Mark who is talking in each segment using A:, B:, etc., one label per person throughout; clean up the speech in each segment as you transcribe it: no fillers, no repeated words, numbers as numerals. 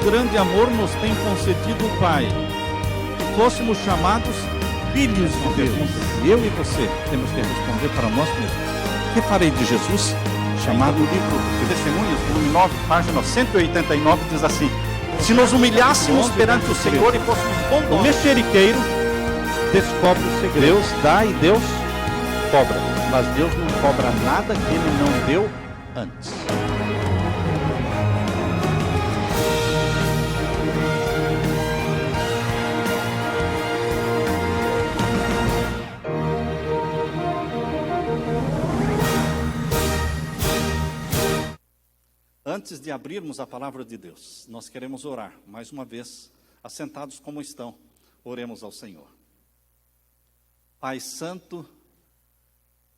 A: grande amor nos tem concedido o Pai, que fôssemos chamados filhos de Deus. Eu e você temos que responder para nós mesmos: que farei de Jesus? Chamado o livro de Testemunhas, volume 9, página 189, diz assim: se nos humilhássemos perante o Senhor e fôssemos bondosos, o mexeriqueiro descobre o segredo. Deus dá e Deus cobra, mas Deus não cobra nada que Ele não deu antes. Antes de abrirmos a palavra de Deus, nós queremos orar, mais uma vez, assentados como estão, oremos ao Senhor. Pai Santo,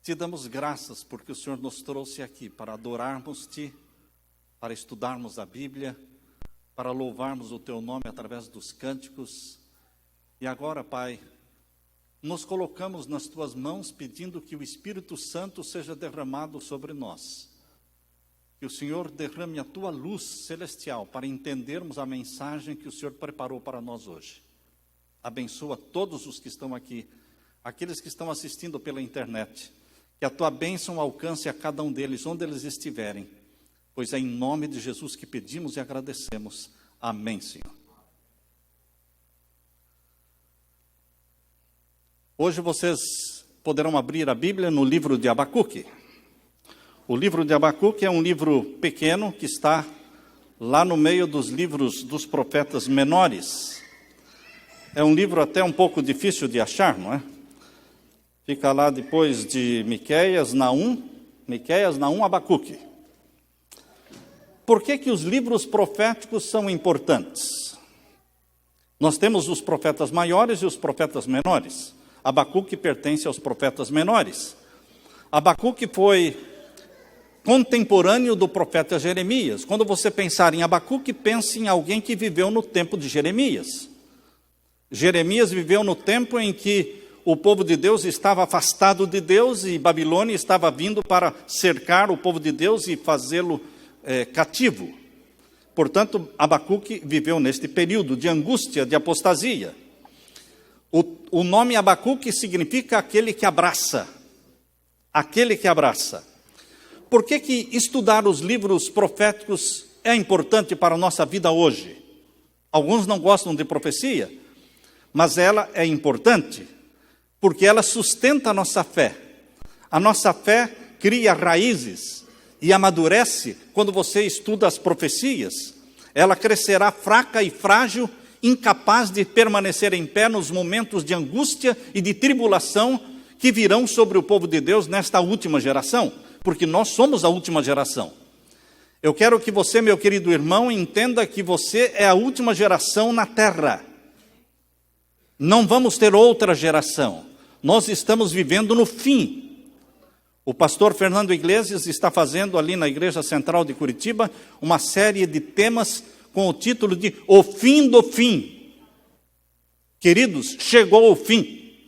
A: te damos graças porque o Senhor nos trouxe aqui para adorarmos-te, para estudarmos a Bíblia, para louvarmos o teu nome através dos cânticos. E agora, Pai, nos colocamos nas tuas mãos pedindo que o Espírito Santo seja derramado sobre nós. Que o Senhor derrame a tua luz celestial para entendermos a mensagem que o Senhor preparou para nós hoje. Abençoa todos os que estão aqui, aqueles que estão assistindo pela internet. Que a tua bênção alcance a cada um deles, onde eles estiverem. Pois é em nome de Jesus que pedimos e agradecemos. Amém, Senhor. Hoje vocês poderão abrir a Bíblia no livro de Abacuque. O livro de Abacuque é um livro pequeno que está lá no meio dos livros dos profetas menores. É um livro até um pouco difícil de achar, não é? Fica lá depois de Miqueias, Naum, Abacuque. Por que os livros proféticos são importantes? Nós temos os profetas maiores e os profetas menores. Abacuque pertence aos profetas menores. Abacuque foi contemporâneo do profeta Jeremias. Quando você pensar em Abacuque, pense em alguém que viveu no tempo de Jeremias. Jeremias viveu no tempo em que o povo de Deus estava afastado de Deus e Babilônia estava vindo para cercar o povo de Deus e fazê-lo cativo. Portanto, Abacuque viveu neste período de angústia, de apostasia. O nome Abacuque significa aquele que abraça. Aquele que abraça. Por que estudar os livros proféticos é importante para a nossa vida hoje? Alguns não gostam de profecia, mas ela é importante, porque ela sustenta a nossa fé. A nossa fé cria raízes e amadurece quando você estuda as profecias. Ela crescerá fraca e frágil, incapaz de permanecer em pé nos momentos de angústia e de tribulação que virão sobre o povo de Deus nesta última geração. Porque nós somos a última geração. Eu quero que você, meu querido irmão, entenda que você é a última geração na terra. Não vamos ter outra geração. Nós estamos vivendo no fim. O pastor Fernando Iglesias está fazendo ali na Igreja Central de Curitiba uma série de temas com o título de O Fim do Fim. Queridos, chegou o fim.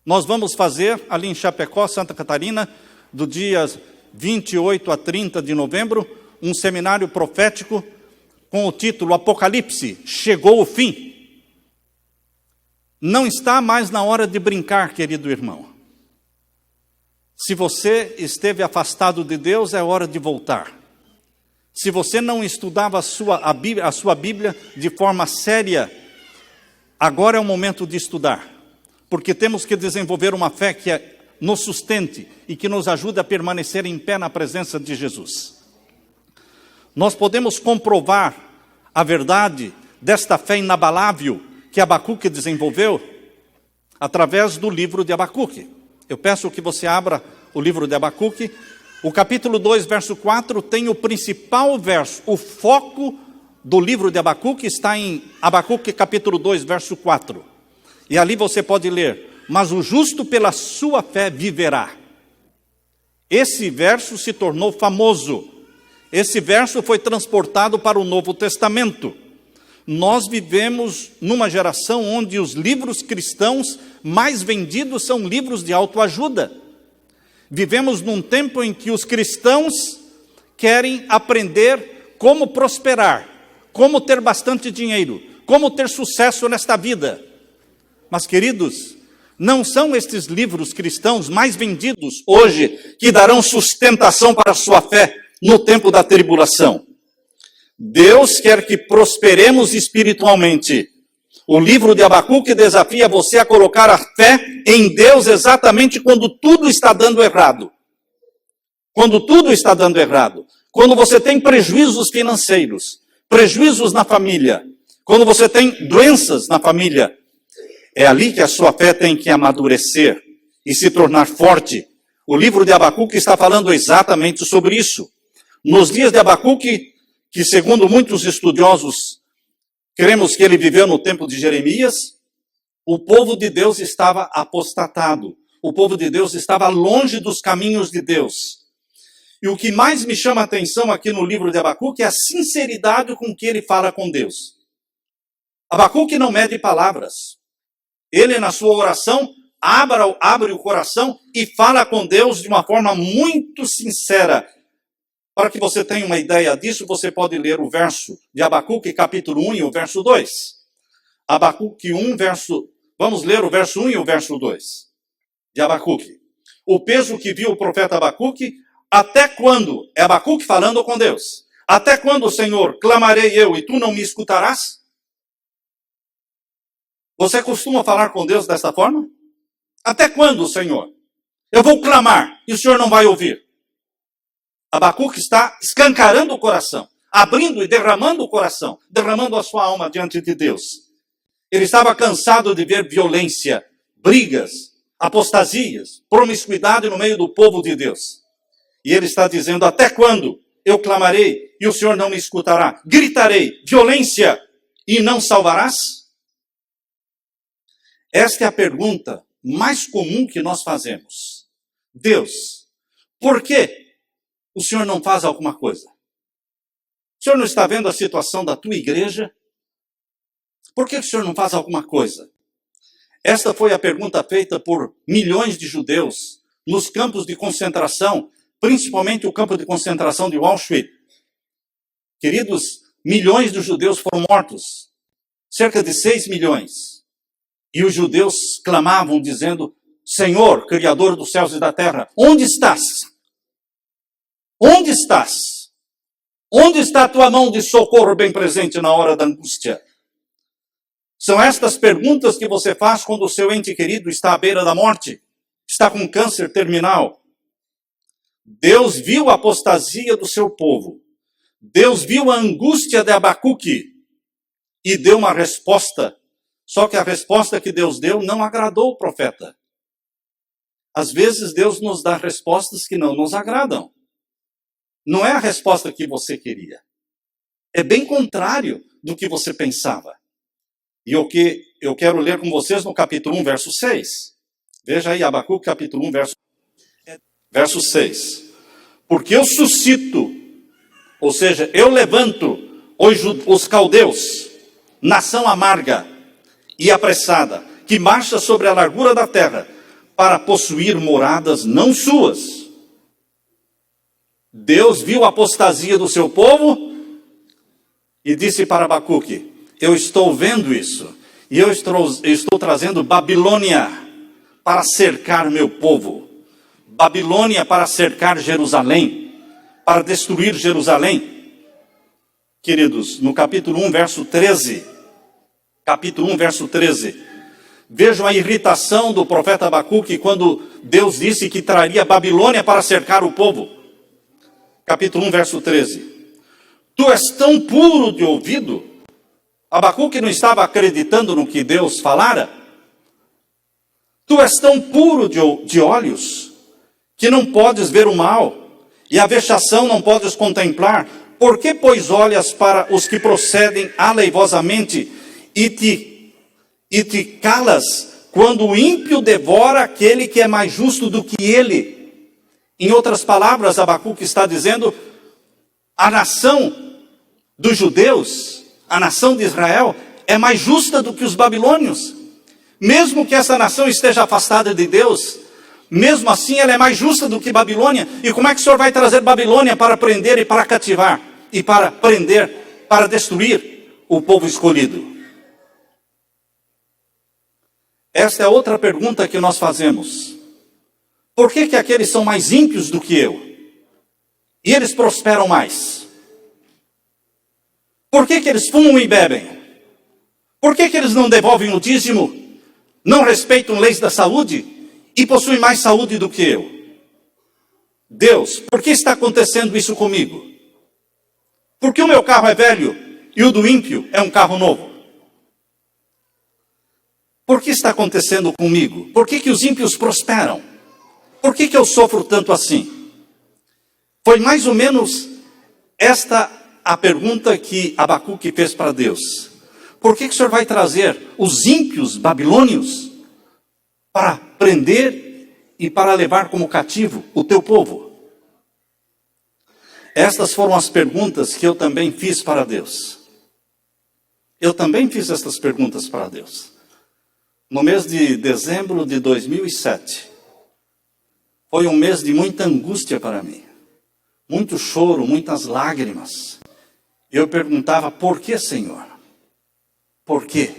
A: Nós vamos fazer ali em Chapecó, Santa Catarina, do dia 28 a 30 de novembro, um seminário profético com o título Apocalipse, chegou o fim. Não está mais na hora de brincar, querido irmão. Se você esteve afastado de Deus, é hora de voltar. Se você não estudava a sua Bíblia de forma séria, agora é o momento de estudar. Porque temos que desenvolver uma fé que nos sustente e que nos ajude a permanecer em pé na presença de Jesus. Nós podemos comprovar a verdade desta fé inabalável que Abacuque desenvolveu através do livro de Abacuque. Eu peço que você abra o livro de Abacuque. O capítulo 2, verso 4, tem o principal verso. O foco do livro de Abacuque está em Abacuque capítulo 2, verso 4. E ali você pode ler: mas o justo pela sua fé viverá. Esse verso se tornou famoso. Esse verso foi transportado para o Novo Testamento. Nós vivemos numa geração onde os livros cristãos mais vendidos são livros de autoajuda. Vivemos num tempo em que os cristãos querem aprender como prosperar, como ter bastante dinheiro, como ter sucesso nesta vida. Mas, queridos, não são estes livros cristãos mais vendidos hoje que darão sustentação para a sua fé no tempo da tribulação. Deus quer que prosperemos espiritualmente. O livro de Abacuque desafia você a colocar a fé em Deus exatamente quando tudo está dando errado. Quando tudo está dando errado. Quando você tem prejuízos financeiros, prejuízos na família, quando você tem doenças na família, é ali que a sua fé tem que amadurecer e se tornar forte. O livro de Abacuque está falando exatamente sobre isso. Nos dias de Abacuque, que segundo muitos estudiosos, cremos que ele viveu no tempo de Jeremias, o povo de Deus estava apostatado. O povo de Deus estava longe dos caminhos de Deus. E o que mais me chama a atenção aqui no livro de Abacuque é a sinceridade com que ele fala com Deus. Abacuque não mede palavras. Ele, na sua oração, abre o coração e fala com Deus de uma forma muito sincera. Para que você tenha uma ideia disso, você pode ler o verso de Abacuque, capítulo 1 e o verso 2. Abacuque 1, vamos ler o verso 1 e o verso 2 de Abacuque. O peso que viu o profeta Abacuque, até quando? É Abacuque falando com Deus. Até quando, Senhor, clamarei eu e tu não me escutarás? Você costuma falar com Deus desta forma? Até quando, Senhor? Eu vou clamar e o Senhor não vai ouvir. Abacuque está escancarando o coração, abrindo e derramando o coração, derramando a sua alma diante de Deus. Ele estava cansado de ver violência, brigas, apostasias, promiscuidade no meio do povo de Deus. E ele está dizendo, até quando eu clamarei e o Senhor não me escutará? Gritarei, violência, e não salvarás? Esta é a pergunta mais comum que nós fazemos. Deus, por que o Senhor não faz alguma coisa? O Senhor não está vendo a situação da tua igreja? Por que o Senhor não faz alguma coisa? Esta foi a pergunta feita por milhões de judeus nos campos de concentração, principalmente o campo de concentração de Auschwitz. Queridos, milhões de judeus foram mortos. Cerca de 6 milhões. E os judeus clamavam dizendo, Senhor, Criador dos céus e da terra, onde estás? Onde estás? Onde está a tua mão de socorro bem presente na hora da angústia? São estas perguntas que você faz quando o seu ente querido está à beira da morte, está com câncer terminal. Deus viu a apostasia do seu povo. Deus viu a angústia de Abacuque e deu uma resposta. Só que a resposta que Deus deu não agradou o profeta. Às vezes Deus nos dá respostas que não nos agradam. Não é a resposta que você queria. É bem contrário do que você pensava. E o que eu quero ler com vocês no capítulo 1, verso 6. Veja aí, Abacuque, capítulo 1, verso 6. Porque eu suscito, ou seja, eu levanto os caldeus, nação amarga e apressada, que marcha sobre a largura da terra, para possuir moradas não suas. Deus viu a apostasia do seu povo e disse para Abacuque, eu estou vendo isso, e eu estou trazendo Babilônia para cercar meu povo. Babilônia para cercar Jerusalém, para destruir Jerusalém. Queridos, no capítulo 1, verso 13, capítulo 1, verso 13, vejam a irritação do profeta Abacuque quando Deus disse que traria Babilônia para cercar o povo. Capítulo 1, verso 13. Tu és tão puro de ouvido. Abacuque não estava acreditando no que Deus falara. Tu és tão puro de olhos que não podes ver o mal, e a vexação não podes contemplar. Por que, pois, olhas para os que procedem aleivosamente e te calas quando o ímpio devora aquele que é mais justo do que ele? Em outras palavras, Abacuque está dizendo, a nação dos judeus, a nação de Israel, é mais justa do que os babilônios. Mesmo que essa nação esteja afastada de Deus, mesmo assim ela é mais justa do que Babilônia. E como é que o Senhor vai trazer Babilônia para prender e para cativar? E para prender para destruir o povo escolhido? Esta é outra pergunta que nós fazemos. Por que aqueles são mais ímpios do que eu? E eles prosperam mais? Por que eles fumam e bebem? Por que eles não devolvem o dízimo? Não respeitam leis da saúde? E possuem mais saúde do que eu? Deus, por que está acontecendo isso comigo? Por que o meu carro é velho e o do ímpio é um carro novo? Por que está acontecendo comigo? Por que os ímpios prosperam? Por que eu sofro tanto assim? Foi mais ou menos esta a pergunta que Abacuque fez para Deus. Por que o Senhor vai trazer os ímpios babilônios para prender e para levar como cativo o teu povo? Estas foram as perguntas que eu também fiz para Deus. Eu também fiz estas perguntas para Deus. No mês de dezembro de 2007, foi um mês de muita angústia para mim. Muito choro, muitas lágrimas. Eu perguntava, por que, Senhor? Por quê?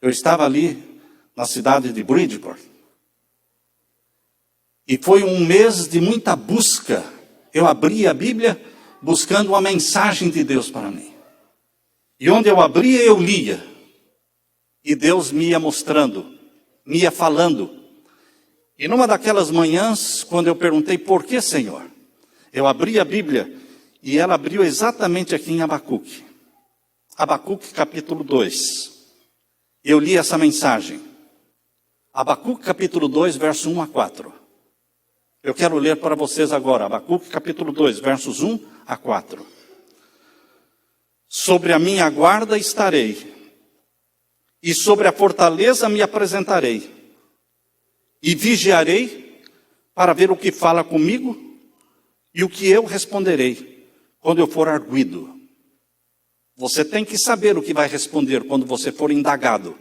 A: Eu estava ali na cidade de Bridgeport. E foi um mês de muita busca. Eu abri a Bíblia buscando uma mensagem de Deus para mim. E onde eu abria, eu lia. E Deus me ia mostrando, me ia falando. E numa daquelas manhãs, quando eu perguntei, por que, Senhor? Eu abri a Bíblia e ela abriu exatamente aqui em Abacuque. Abacuque capítulo 2. Eu li essa mensagem. Abacuque capítulo 2, verso 1 a 4. Eu quero ler para vocês agora. Abacuque capítulo 2, versos 1 a 4. Sobre a minha guarda estarei, e sobre a fortaleza me apresentarei, e vigiarei para ver o que fala comigo e o que eu responderei quando eu for arguido. Você tem que saber o que vai responder quando você for indagado.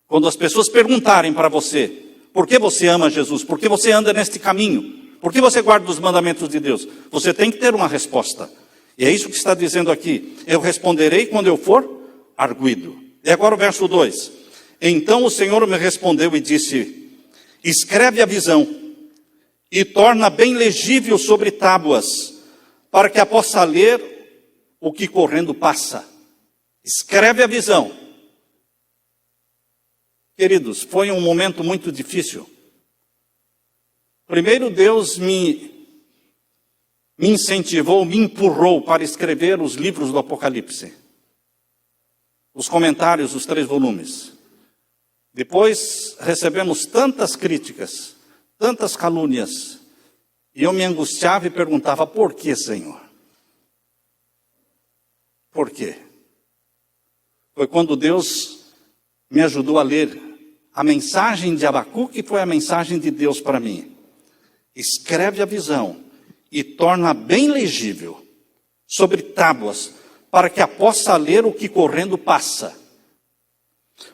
A: Quando as pessoas perguntarem para você, por que você ama Jesus? Por que você anda neste caminho? Por que você guarda os mandamentos de Deus? Você tem que ter uma resposta. E é isso que está dizendo aqui. Eu responderei quando eu for arguido. E agora o verso 2. Então o Senhor me respondeu e disse, escreve a visão e torna bem legível sobre tábuas, para que a possa ler o que correndo passa. Escreve a visão. Queridos, foi um momento muito difícil. Primeiro Deus me incentivou, me empurrou para escrever os livros do Apocalipse. Os comentários, os 3 volumes. Depois recebemos tantas críticas, tantas calúnias, e eu me angustiava e perguntava, por que, Senhor? Por quê? Foi quando Deus me ajudou a ler a mensagem de Abacuque, que foi a mensagem de Deus para mim. Escreve a visão e torna bem legível sobre tábuas, para que a possa ler o que correndo passa.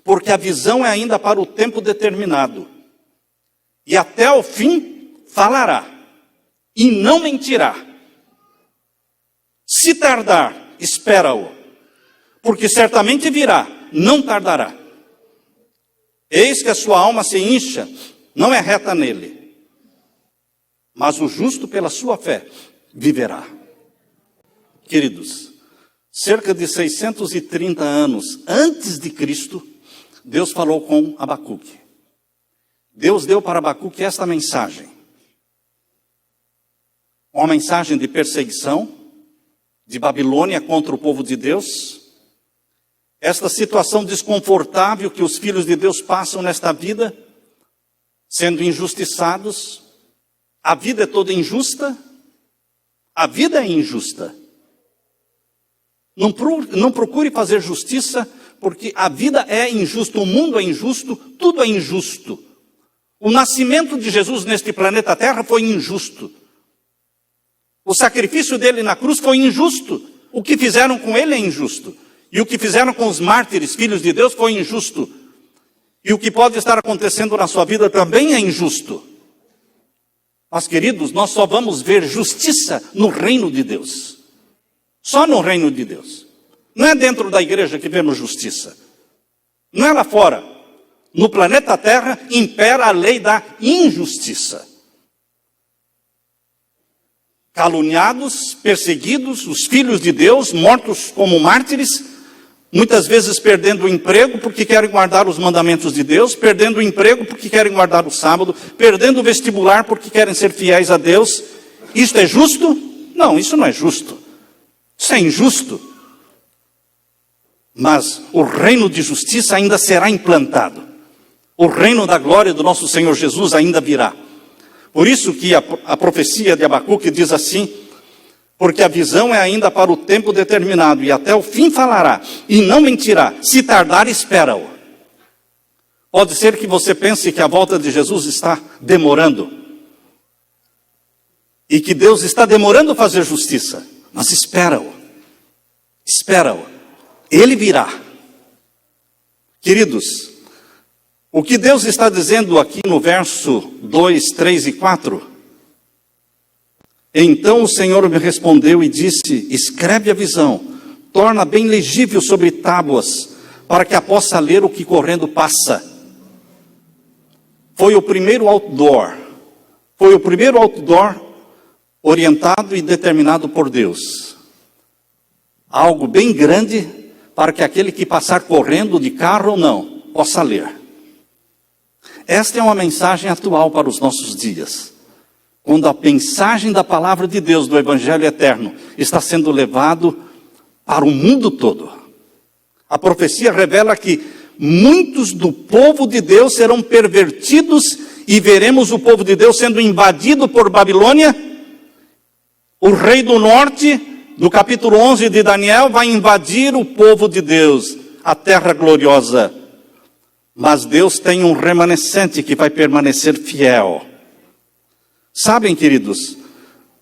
A: Porque a visão é ainda para o tempo determinado. E até o fim falará, e não mentirá. Se tardar, espera-o, porque certamente virá, não tardará. Eis que a sua alma se incha, não é reta nele. Mas o justo pela sua fé viverá. Queridos, cerca de 630 anos antes de Cristo, Deus falou com Abacuque. Deus deu para Abacuque esta mensagem. Uma mensagem de perseguição, de Babilônia contra o povo de Deus. Esta situação desconfortável que os filhos de Deus passam nesta vida, sendo injustiçados. A vida é toda injusta. A vida é injusta. Não procure fazer justiça, porque a vida é injusta, o mundo é injusto, tudo é injusto. O nascimento de Jesus neste planeta Terra foi injusto. O sacrifício dele na cruz foi injusto. O que fizeram com ele é injusto. E o que fizeram com os mártires, filhos de Deus, foi injusto. E o que pode estar acontecendo na sua vida também é injusto. Mas, queridos, nós só vamos ver justiça no reino de Deus. Só no reino de Deus. Não é dentro da igreja que vemos justiça. Não é lá fora. No planeta Terra impera a lei da injustiça. Caluniados, perseguidos, os filhos de Deus, mortos como mártires, muitas vezes perdendo o emprego porque querem guardar os mandamentos de Deus, perdendo o emprego porque querem guardar o sábado, perdendo o vestibular porque querem ser fiéis a Deus. Isto é justo? Não, isso não é justo. Isso é injusto. Mas o reino de justiça ainda será implantado. O reino da glória do nosso Senhor Jesus ainda virá. Por isso que a profecia de Abacuque diz assim: porque a visão é ainda para o tempo determinado, e até o fim falará, e não mentirá. Se tardar, espera-o. Pode ser que você pense que a volta de Jesus está demorando, e que Deus está demorando a fazer justiça. Mas espera-o. Espera-o. Ele virá. Queridos, o que Deus está dizendo aqui no verso 2, 3 e 4... Então o Senhor me respondeu e disse: escreve a visão, torna bem legível sobre tábuas, para que a possa ler o que correndo passa. Foi o primeiro outdoor. Foi o primeiro outdoor orientado e determinado por Deus. Algo bem grande para que aquele que passar correndo de carro ou não, possa ler. Esta é uma mensagem atual para os nossos dias. Quando a mensagem da palavra de Deus, do Evangelho eterno, está sendo levado para o mundo todo. A profecia revela que muitos do povo de Deus serão pervertidos e veremos o povo de Deus sendo invadido por Babilônia. O rei do norte, do capítulo 11 de Daniel, vai invadir o povo de Deus, a terra gloriosa. Mas Deus tem um remanescente que vai permanecer fiel. Sabem, queridos,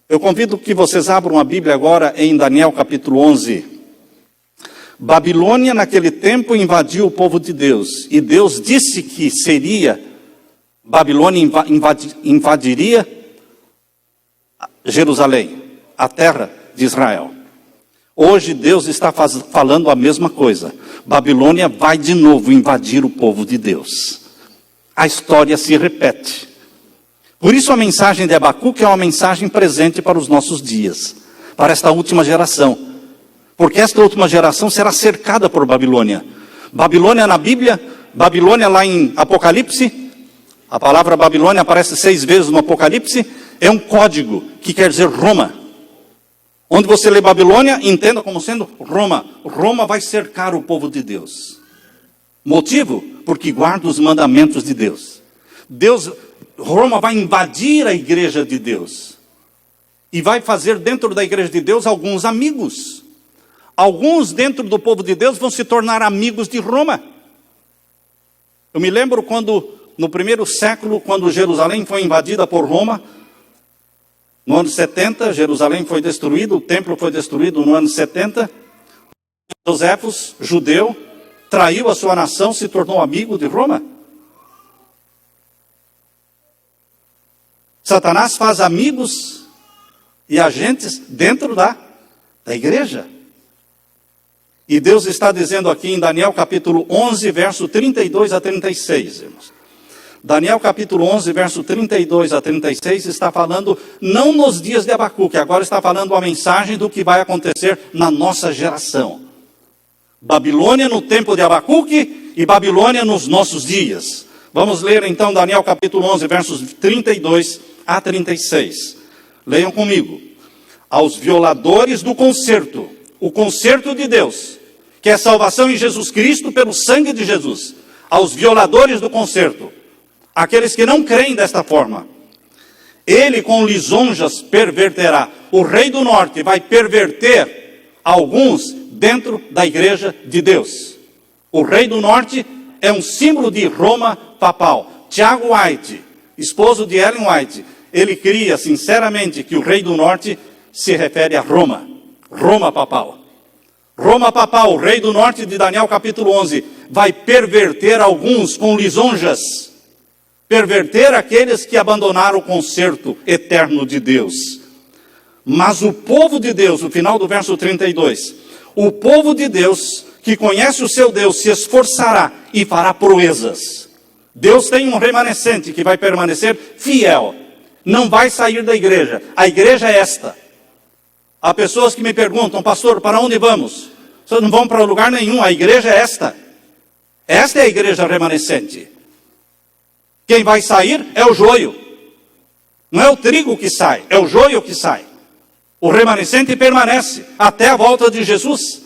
A: eu convido que vocês abram a Bíblia agora em Daniel capítulo 11. Babilônia naquele tempo invadiu o povo de Deus. E Deus disse que Babilônia invadiria Jerusalém, a terra de Israel. Hoje Deus está falando a mesma coisa. Babilônia vai de novo invadir o povo de Deus. A história se repete. Por isso a mensagem de Abacuque é uma mensagem presente para os nossos dias, para esta última geração. Porque esta última geração será cercada por Babilônia. Babilônia na Bíblia, Babilônia lá em Apocalipse, a palavra Babilônia aparece 6 vezes no Apocalipse, é um código que quer dizer Roma. Onde você lê Babilônia, entenda como sendo Roma. Roma vai cercar o povo de Deus. Motivo? Porque guarda os mandamentos de Deus. Roma vai invadir a igreja de Deus. E vai fazer dentro da igreja de Deus alguns amigos. Alguns dentro do povo de Deus vão se tornar amigos de Roma. Eu me lembro quando, no primeiro século, quando Jerusalém foi invadida por Roma, no ano 70, Jerusalém foi destruído, o templo foi destruído no ano 70. Josefos, judeu, traiu a sua nação, se tornou amigo de Roma. Satanás faz amigos e agentes dentro da igreja. E Deus está dizendo aqui em Daniel capítulo 11, verso 32 a 36, irmãos. Daniel capítulo 11, verso 32 a 36, está falando, não nos dias de Abacuque, agora está falando a mensagem do que vai acontecer na nossa geração. Babilônia no tempo de Abacuque e Babilônia nos nossos dias. Vamos ler então Daniel capítulo 11, versos 32 a 36. Leiam comigo. Aos violadores do concerto, o concerto de Deus, que é salvação em Jesus Cristo pelo sangue de Jesus. Aos violadores do concerto, aqueles que não creem desta forma, ele com lisonjas perverterá. O rei do norte vai perverter alguns dentro da igreja de Deus. O rei do norte é um símbolo de Roma papal. Tiago White, esposo de Ellen White, ele cria sinceramente que o rei do norte se refere a Roma. Roma papal. Roma papal, o rei do norte de Daniel capítulo 11, vai perverter alguns com lisonjas. Perverter aqueles que abandonaram o concerto eterno de Deus. Mas o povo de Deus, no final do verso 32, o povo de Deus que conhece o seu Deus se esforçará e fará proezas. Deus tem um remanescente que vai permanecer fiel, não vai sair da igreja. A igreja é esta. Há pessoas que me perguntam: pastor, para onde vamos? Vocês não vão para lugar nenhum, a igreja é esta. Esta é a igreja remanescente. Quem vai sair é o joio. Não é o trigo que sai, é o joio que sai. O remanescente permanece até a volta de Jesus.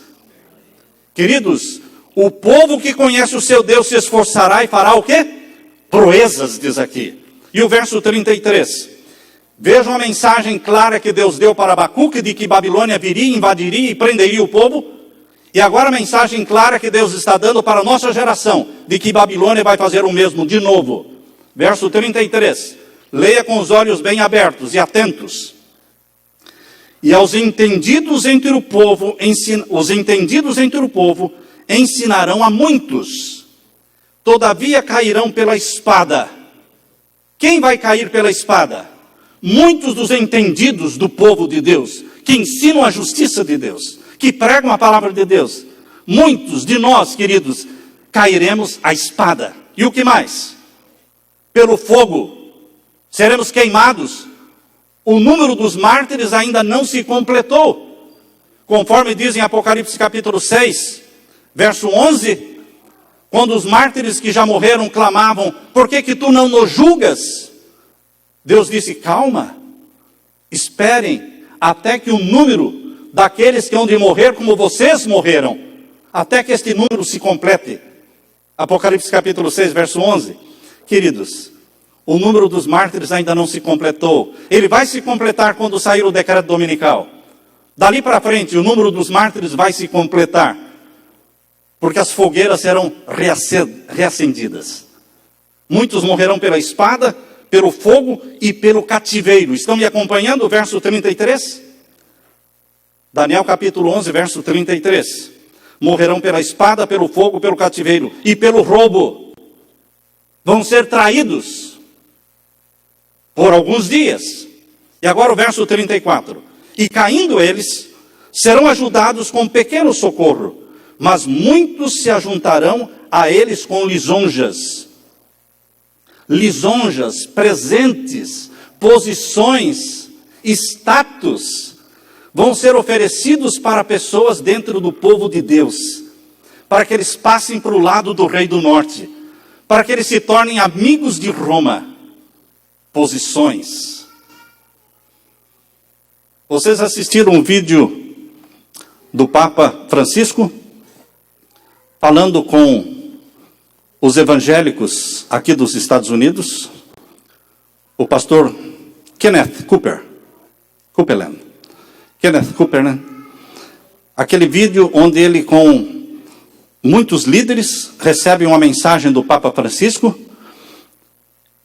A: Queridos, o povo que conhece o seu Deus se esforçará e fará o quê? Proezas, diz aqui. E o verso 33. Vejam a mensagem clara que Deus deu para Abacuque de que Babilônia viria, invadiria e prenderia o povo. E agora a mensagem clara que Deus está dando para a nossa geração, de que Babilônia vai fazer o mesmo de novo. Verso 33. Leia com os olhos bem abertos e atentos. E aos entendidos entre o povo, os entendidos entre o povo ensinarão a muitos. Todavia cairão pela espada. Quem vai cair pela espada? Muitos dos entendidos do povo de Deus, que ensinam a justiça de Deus, que pregam a palavra de Deus. Muitos de nós, queridos, cairemos à espada. E o que mais? Pelo fogo. Seremos queimados. O número dos mártires ainda não se completou. Conforme diz em Apocalipse capítulo 6, verso 11, quando os mártires que já morreram clamavam: por que tu não nos julgas? Deus disse: calma, esperem até que o número daqueles que hão de morrer como vocês morreram, até que este número se complete. Apocalipse capítulo 6, verso 11. Queridos, o número dos mártires ainda não se completou. Ele vai se completar quando sair o decreto dominical. Dali para frente, o número dos mártires vai se completar, porque as fogueiras serão reacendidas. Muitos morrerão pela espada, pelo fogo e pelo cativeiro. Estão me acompanhando? O verso 33? Daniel capítulo 11, verso 33. Morrerão pela espada, pelo fogo, pelo cativeiro e pelo roubo. Vão ser traídos por alguns dias. E agora o verso 34. E caindo eles, serão ajudados com pequeno socorro, mas muitos se ajuntarão a eles com lisonjas. Lisonjas, presentes, posições, status, vão ser oferecidos para pessoas dentro do povo de Deus, para que eles passem para o lado do rei do norte, para que eles se tornem amigos de Roma. Posições. Vocês assistiram um vídeo do Papa Francisco falando com os evangélicos aqui dos Estados Unidos? O pastor Kenneth Copeland. Kenneth Copeland. Aquele vídeo onde ele com muitos líderes recebe uma mensagem do Papa Francisco,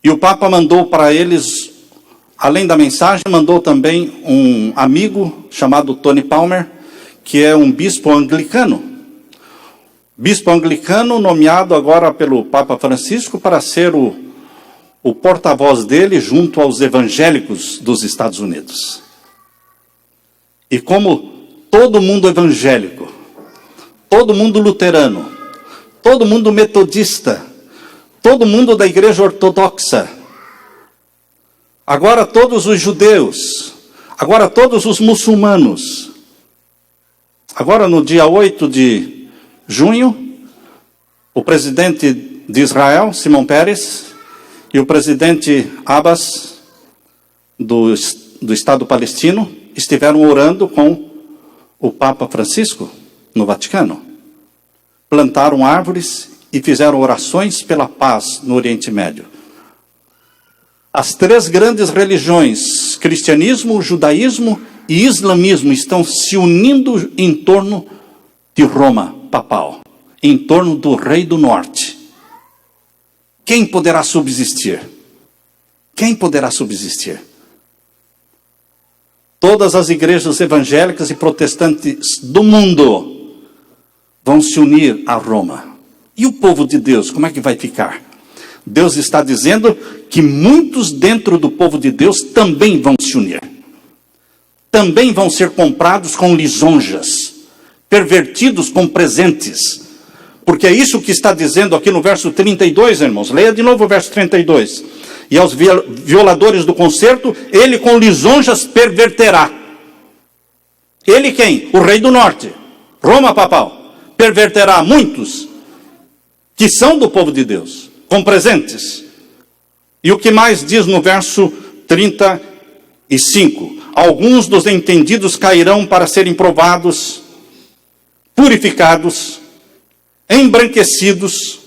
A: e o Papa mandou para eles, além da mensagem, mandou também um amigo chamado Tony Palmer, que é um bispo anglicano. Bispo anglicano nomeado agora pelo Papa Francisco para ser o porta-voz dele junto aos evangélicos dos Estados Unidos. E como todo mundo evangélico, todo mundo luterano, todo mundo metodista, todo mundo da igreja ortodoxa, agora todos os judeus, agora todos os muçulmanos, agora no dia 8 de junho, o presidente de Israel, Simão Peres, e o presidente Abbas, do Estado palestino, estiveram orando com o Papa Francisco no Vaticano. Plantaram árvores e fizeram orações pela paz no Oriente Médio. As três grandes religiões, cristianismo, judaísmo e islamismo, estão se unindo em torno de Roma papal, em torno do rei do norte. Quem poderá subsistir? Quem poderá subsistir? Todas as igrejas evangélicas e protestantes do mundo vão se unir a Roma. E o povo de Deus, como é que vai ficar? Deus está dizendo que muitos dentro do povo de Deus também vão se unir. também vão ser comprados com lisonjas, pervertidos com presentes. Porque é isso que está dizendo aqui no verso 32, irmãos. Leia de novo o verso 32. E aos violadores do concerto, ele com lisonjas perverterá. Ele quem? O rei do norte, Roma papal. Perverterá muitos que são do povo de Deus, com presentes. E o que mais diz no verso 35? Alguns dos entendidos cairão para serem provados, purificados, embranquecidos.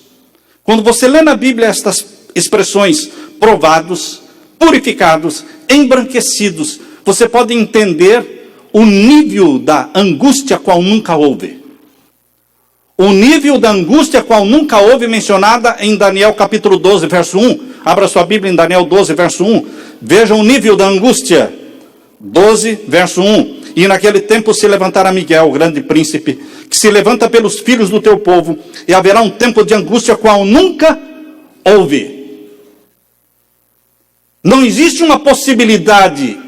A: Quando você lê na Bíblia estas expressões, provados, purificados, embranquecidos, você pode entender o nível da angústia qual nunca houve. O nível da angústia qual nunca houve mencionada em Daniel capítulo 12, verso 1. Abra sua Bíblia em Daniel 12, verso 1. Veja o nível da angústia. 12, verso 1. E naquele tempo se levantará Miguel, o grande príncipe, que se levanta pelos filhos do teu povo, e haverá um tempo de angústia qual nunca houve. Não existe uma possibilidade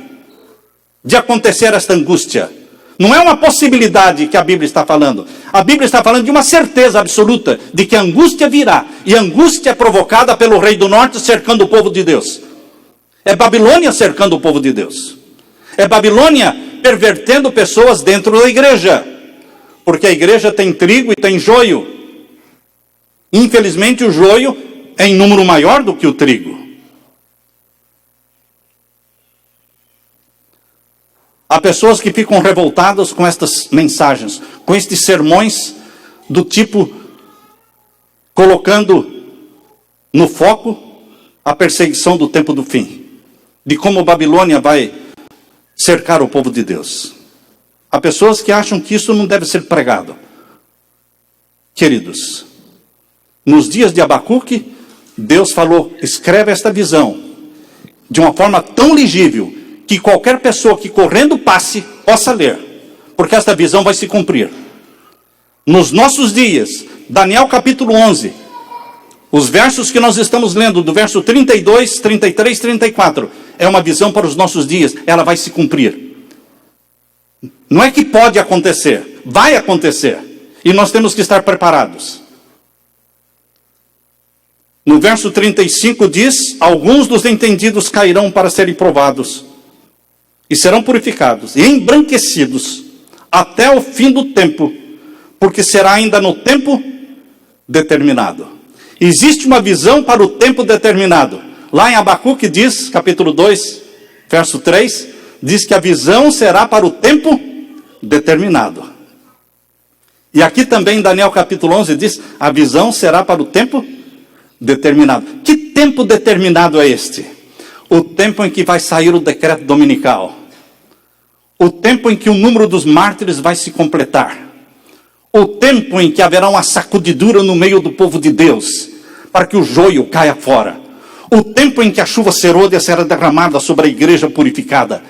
A: de acontecer esta angústia. Não é uma possibilidade que a Bíblia está falando. A Bíblia está falando de uma certeza absoluta de que a angústia virá. E a angústia é provocada pelo rei do norte cercando o povo de Deus. É Babilônia cercando o povo de Deus. É Babilônia pervertendo pessoas dentro da igreja. Porque a igreja tem trigo e tem joio. Infelizmente o joio é em número maior do que o trigo. Há pessoas que ficam revoltadas com estas mensagens, com estes sermões do tipo, colocando no foco a perseguição do tempo do fim, de como Babilônia vai cercar o povo de Deus. Há pessoas que acham que isso não deve ser pregado. Queridos, nos dias de Abacuque, Deus falou, escreve esta visão de uma forma tão legível, que qualquer pessoa que correndo passe, possa ler. Porque esta visão vai se cumprir. Nos nossos dias, Daniel capítulo 11, os versos que nós estamos lendo, do verso 32, 33, 34, é uma visão para os nossos dias, ela vai se cumprir. Não é que pode acontecer, vai acontecer. E nós temos que estar preparados. No verso 35 diz, alguns dos entendidos cairão para serem provados. E serão purificados e embranquecidos até o fim do tempo, porque será ainda no tempo determinado. Existe uma visão para o tempo determinado. Lá em Abacuque diz, capítulo 2, verso 3, diz que a visão será para o tempo determinado. E aqui também em Daniel capítulo 11 diz, a visão será para o tempo determinado. Que tempo determinado é este? O tempo em que vai sair o decreto dominical. O tempo em que o número dos mártires vai se completar. O tempo em que haverá uma sacudidura no meio do povo de Deus, para que o joio caia fora. O tempo em que a chuva serôdia será derramada sobre a igreja purificada.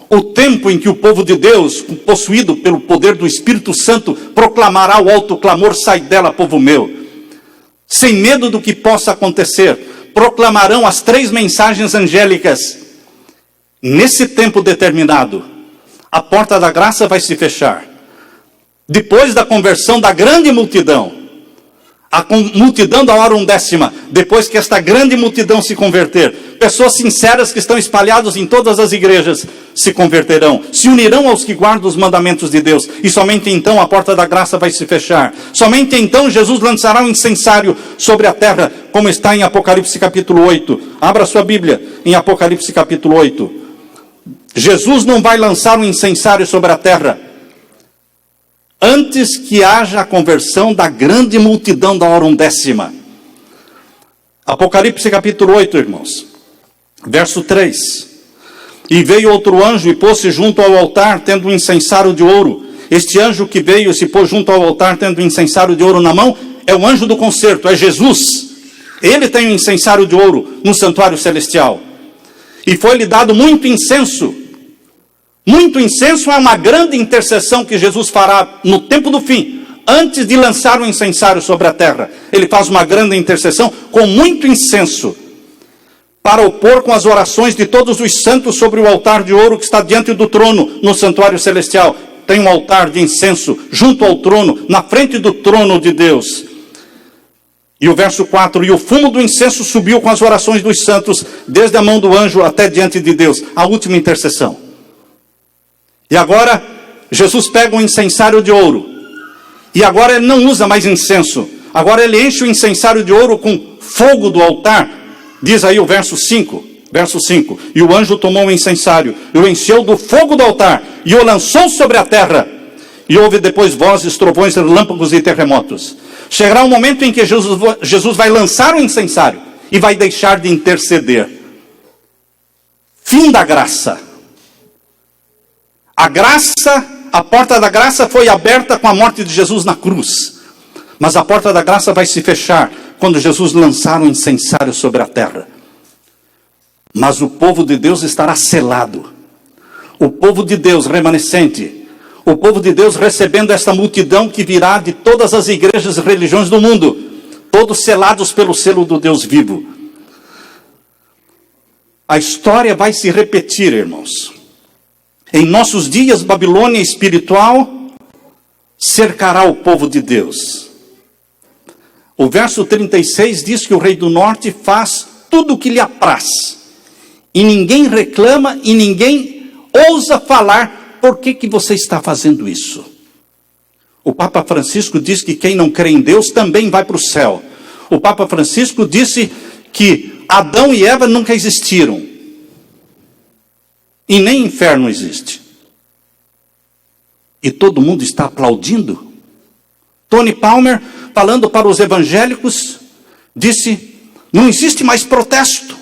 A: O tempo em que o povo de Deus, possuído pelo poder do Espírito Santo, proclamará o alto clamor, sai dela, povo meu. Sem medo do que possa acontecer, proclamarão as 3 mensagens angélicas. Nesse tempo determinado, a porta da graça vai se fechar. Depois da conversão da grande multidão, a multidão da hora undécima, depois que esta grande multidão se converter, pessoas sinceras que estão espalhadas em todas as igrejas se converterão, se unirão aos que guardam os mandamentos de Deus, e somente então a porta da graça vai se fechar. Somente então Jesus lançará um incensário sobre a terra, como está em Apocalipse capítulo 8. Abra sua Bíblia em Apocalipse capítulo 8. Jesus não vai lançar um incensário sobre a terra antes que haja a conversão da grande multidão da hora undécima. Apocalipse capítulo 8, irmãos. Verso 3. E veio outro anjo e pôs-se junto ao altar, tendo um incensário de ouro. Este anjo que veio e se pôs junto ao altar, tendo um incensário de ouro na mão, é o anjo do concerto, é Jesus. Ele tem um incensário de ouro no santuário celestial. E foi-lhe dado muito incenso. Muito incenso é uma grande intercessão que Jesus fará no tempo do fim, antes de lançar o incensário sobre a terra. Ele faz uma grande intercessão com muito incenso. para opor com as orações de todos os santos sobre o altar de ouro que está diante do trono no santuário celestial. Tem um altar de incenso junto ao trono, na frente do trono de Deus. E o verso 4, e o fumo do incenso subiu com as orações dos santos, desde a mão do anjo até diante de Deus, a última intercessão. E agora, Jesus pega um incensário de ouro, e agora ele não usa mais incenso, agora ele enche o incensário de ouro com fogo do altar. Diz aí o verso 5, e o anjo tomou o incensário, e o encheu do fogo do altar, e o lançou sobre a terra, e houve depois vozes, trovões, relâmpagos e terremotos. Chegará um momento em que Jesus vai lançar o incensário, e vai deixar de interceder. Fim da graça. A graça, a porta da graça foi aberta com a morte de Jesus na cruz, mas a porta da graça vai se fechar quando Jesus lançar o incensário sobre a terra. Mas o povo de Deus estará selado. O povo de Deus remanescente. O povo de Deus recebendo esta multidão que virá de todas as igrejas e religiões do mundo. Todos selados pelo selo do Deus vivo. A história vai se repetir, irmãos. Em nossos dias, Babilônia espiritual cercará o povo de Deus. O verso 36 diz que o rei do norte faz tudo o que lhe apraz. E ninguém reclama e ninguém ousa falar, por que você está fazendo isso? O Papa Francisco diz que quem não crê em Deus também vai para o céu. O Papa Francisco disse que Adão e Eva nunca existiram. E nem inferno existe. E todo mundo está aplaudindo. Tony Palmer, falando para os evangélicos, disse, não existe mais protesto.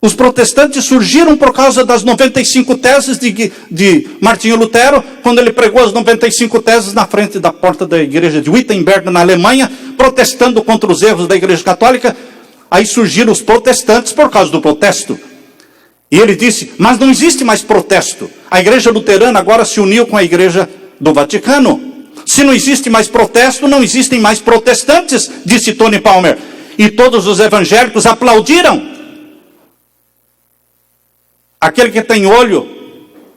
A: Os protestantes surgiram por causa das 95 teses de Martinho Lutero, quando ele pregou as 95 teses na frente da porta da igreja de Wittenberg, na Alemanha, protestando contra os erros da igreja católica. Aí surgiram os protestantes por causa do protesto. E ele disse, mas não existe mais protesto. A igreja luterana agora se uniu com a igreja do Vaticano. Se não existe mais protesto, não existem mais protestantes, disse Tony Palmer. E todos os evangélicos aplaudiram. Aquele que tem olho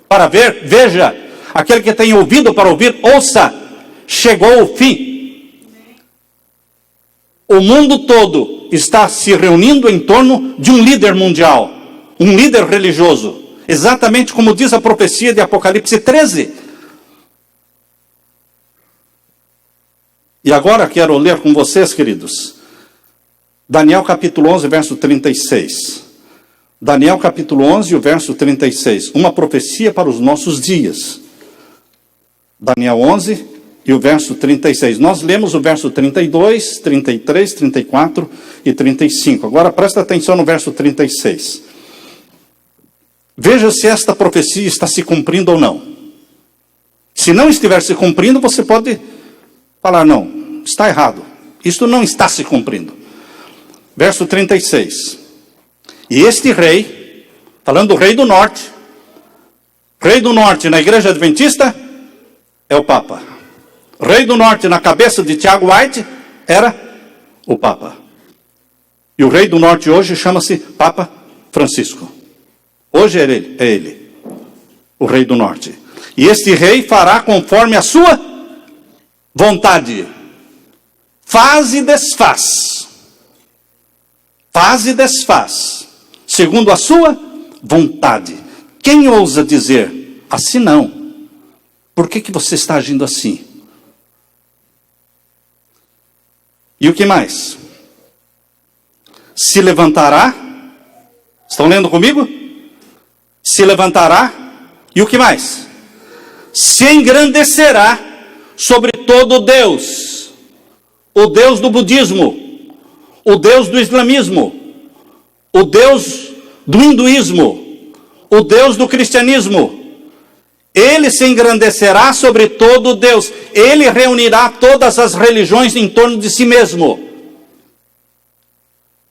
A: para ver, veja. Aquele que tem ouvido para ouvir, ouça. Chegou o fim. O mundo todo está se reunindo em torno de um líder mundial. Um líder religioso. Exatamente como diz a profecia de Apocalipse 13. E agora quero ler com vocês, queridos, Daniel capítulo 11, verso 36. Daniel capítulo 11, o verso 36. Uma profecia para os nossos dias. Daniel 11 e o verso 36. Nós lemos o verso 32, 33, 34 e 35. Agora presta atenção no verso 36. Veja se esta profecia está se cumprindo ou não. Se não estiver se cumprindo, você pode falar, não, está errado. Isto não está se cumprindo. Verso 36. E este rei, falando do rei do norte na igreja adventista, é o Papa. Rei do norte na cabeça de Tiago White era o Papa. E o rei do norte hoje chama-se Papa Francisco. Hoje é ele, o rei do norte. E este rei fará conforme a sua vontade. Faz e desfaz. Faz e desfaz. Segundo a sua vontade. Quem ousa dizer, assim não? Por que você está agindo assim? E o que mais? Se levantará. Estão lendo comigo? Se levantará. E o que mais? Se engrandecerá sobre todo Deus. O Deus do budismo. O Deus do islamismo. O Deus do hinduísmo. O Deus do cristianismo. Ele se engrandecerá sobre todo Deus. Ele reunirá todas as religiões em torno de si mesmo.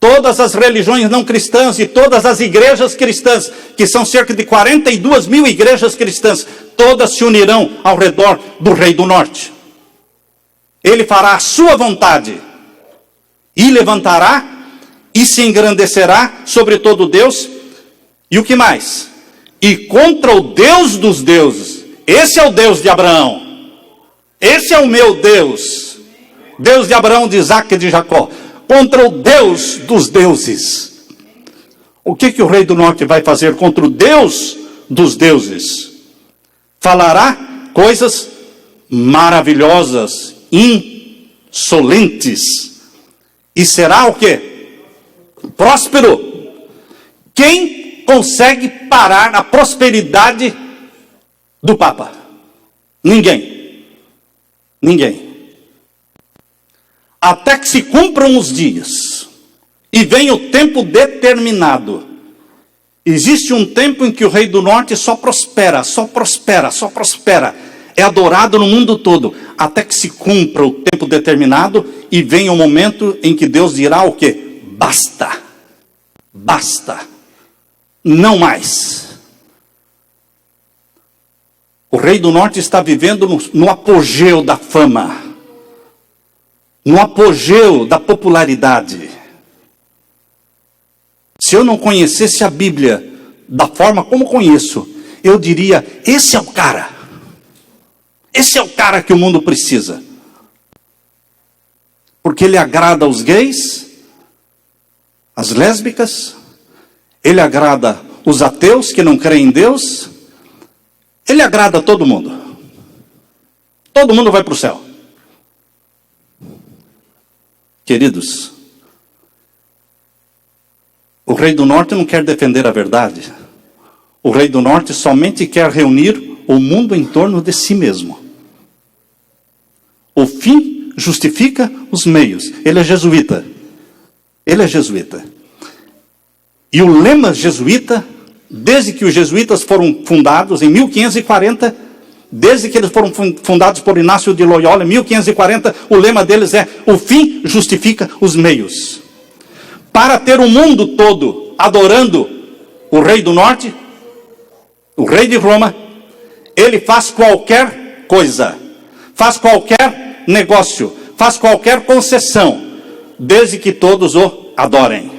A: Todas as religiões não cristãs e todas as igrejas cristãs, que são cerca de 42 mil igrejas cristãs, todas se unirão ao redor do Rei do Norte. Ele fará a sua vontade e levantará e se engrandecerá sobre todo Deus. E o que mais? E contra o Deus dos deuses. Esse é o Deus de Abraão. Esse é o meu Deus. Deus de Abraão, de Isaac e de Jacó. Contra o Deus dos deuses. O que o rei do norte vai fazer contra o Deus dos deuses? Falará coisas maravilhosas, insolentes. E será o quê? Próspero. Quem consegue parar a prosperidade do Papa? Ninguém. Ninguém. Até que se cumpram os dias e venha o tempo determinado. Existe um tempo em que o rei do norte só prospera, só prospera, só prospera. É adorado no mundo todo, até que se cumpra o tempo determinado e venha o momento em que Deus dirá o quê? Basta. Basta. Não mais. O rei do norte está vivendo no apogeu da fama. No apogeu da popularidade. Se eu não conhecesse a Bíblia da forma como conheço, eu diria, esse é o cara. Esse é o cara que o mundo precisa. Porque ele agrada aos gays, as lésbicas, ele agrada os ateus que não creem em Deus, ele agrada todo mundo. Todo mundo vai para o céu. Queridos, o rei do norte não quer defender a verdade. O rei do norte somente quer reunir o mundo em torno de si mesmo. O fim justifica os meios. Ele é jesuíta. Ele é jesuíta. E o lema jesuíta, desde que os jesuítas foram fundados em 1540, desde que eles foram fundados por Inácio de Loyola em 1540, o lema deles é: o fim justifica os meios. Para ter o mundo todo adorando o rei do norte, o rei de Roma, ele faz qualquer coisa, faz qualquer negócio, faz qualquer concessão, desde que todos o adorem.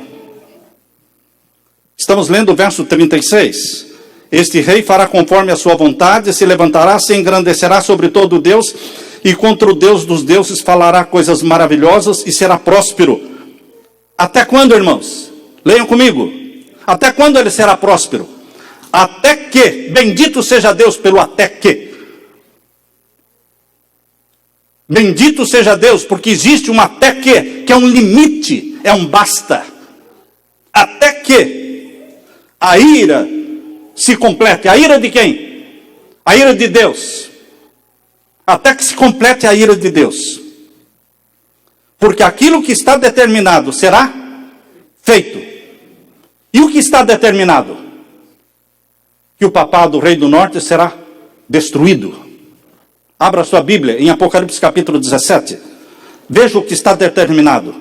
A: Estamos lendo o verso 36. Este rei fará conforme a sua vontade, se levantará, se engrandecerá sobre todo Deus, e contra o Deus dos deuses falará coisas maravilhosas e será próspero. Até quando, irmãos? Leiam comigo. Até quando ele será próspero? Até que, bendito seja Deus pelo até que. Bendito seja Deus, porque existe um até que é um limite, é um basta. Até que a ira se complete. A ira de quem? A ira de Deus. Até que se complete a ira de Deus. Porque aquilo que está determinado será feito. E o que está determinado? Que o papado do rei do norte será destruído. Abra sua Bíblia em Apocalipse capítulo 17. Veja o que está determinado.